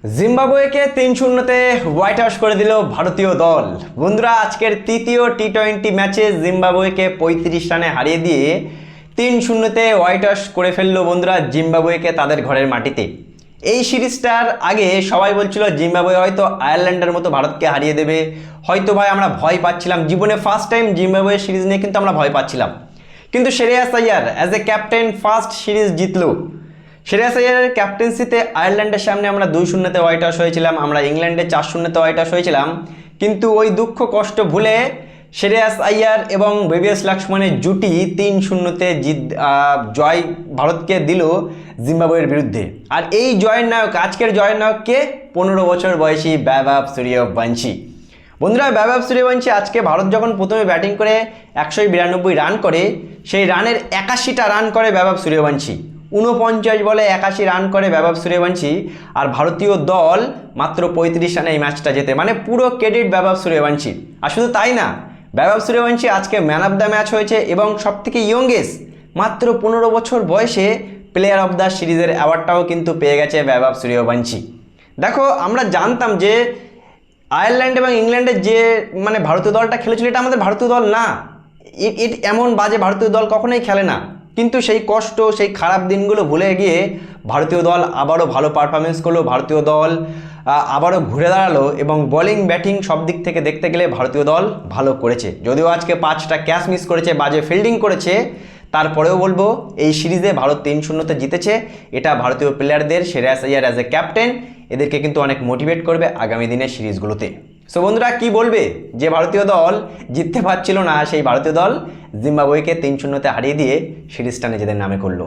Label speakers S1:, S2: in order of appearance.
S1: জিম্বাবুয়েকে 3-0-তে white house করে দিল ভারতীয় দল। বন্ধুরা, আজকের তৃতীয় টি-20 ম্যাচে জিম্বাবুয়েকে 35 রানে হারিয়ে দিয়ে 3-0-তে হোয়াইট হাউস করে ফেললো বন্ধুরা জিম্বাবুয়েকে তাদের ঘরের মাটিতে। এই সিরিজটার আগে সবাই বলছিল জিম্বাবুয়ে হয়তো আয়ারল্যান্ডের মতো ভারতকে হারিয়ে দেবে, হয়তো ভাই আমরা ভয় পাচ্ছিলাম, জীবনে ফার্স্ট টাইম জিম্বাবুয়ে সিরিজ নিয়ে কিন্তু আমরা ভয় পাচ্ছিলাম। কিন্তু Shreyas Iyer as a captain first series জিতলো। শ্রেয়াস আইয়ারের ক্যাপ্টেন্সিতে আয়ারল্যান্ডের সামনে আমরা 2-0-তে হোয়াইট হাউস হয়েছিলাম, আমরা ইংল্যান্ডে 4-0-তে হোয়াইট হাউস হয়েছিলাম। কিন্তু ওই দুঃখ কষ্ট ভুলে শ্রেয়াস আইয়ার এবং ভিভিএস লক্ষ্মণের জুটি 3-0-তে জয় ভারতকে দিল জিম্বাবুয়ের বিরুদ্ধে। আর এই জয়ের নায়ক, আজকের জয়ের নায়ক কে? 15 বছর বয়সী বৈভব সূর্যবংশী। বন্ধুরা, বৈভব সূর্যবংশী আজকে ভারত যখন প্রথমে ব্যাটিং করে 192 রান করে, সেই রানের 81টা রান করে বৈভব সূর্যবংশী। 49 বলে 81 রান করে বৈভব সূর্যবংশী। আর ভারতীয় দল মাত্র 35 রানে এই ম্যাচটা জেতে, মানে পুরো ক্রেডিট বৈভব সূর্যবংশী। আর শুধু তাই না, বৈভব সূর্যবংশী আজকে ম্যান অফ দ্য ম্যাচ হয়েছে এবং সবথেকে ইয়ংগেস্ট মাত্র 15 বছর বয়সে প্লেয়ার অফ দ্য সিরিজের অ্যাওয়ার্ডটাও কিন্তু পেয়ে গেছে বৈভব সূর্যবংশী। দেখো, আমরা জানতাম যে আয়ারল্যান্ড এবং ইংল্যান্ডের যে ভারতীয় দলটা খেলেছিল এটা আমাদের ভারতীয় দল না, এমন বাজে ভারতীয় দল কখনোই খেলে না। কিন্তু সেই কষ্ট, সেই খারাপ দিনগুলো ভুলে গিয়ে ভারতীয় দল আবারও ভালো পারফরমেন্স করলো, ভারতীয় দল আবারও ঘুরে দাঁড়ালো এবং বোলিং ব্যাটিং সব দিক থেকে দেখতে গেলে ভারতীয় দল ভালো করেছে। যদিও আজকে 5টা ক্যাচ মিস করেছে, বাজে ফিল্ডিং করেছে, তারপরেও বলবো এই সিরিজে ভারত 3-0-তে জিতেছে। এটা ভারতীয় প্লেয়ারদের, Shreyas Iyer as a captain, এদেরকে কিন্তু অনেক মোটিভেট করবে আগামী দিনের সিরিজগুলোতে। সো বন্ধুরা, কি বলবে? যে ভারতীয় দল জিততে পারছিল না, সেই ভারতীয় দল জিম্বাবুয়েকে 3-0-তে হারিয়ে দিয়ে সিরিজটা নিজেদের নামে করলো।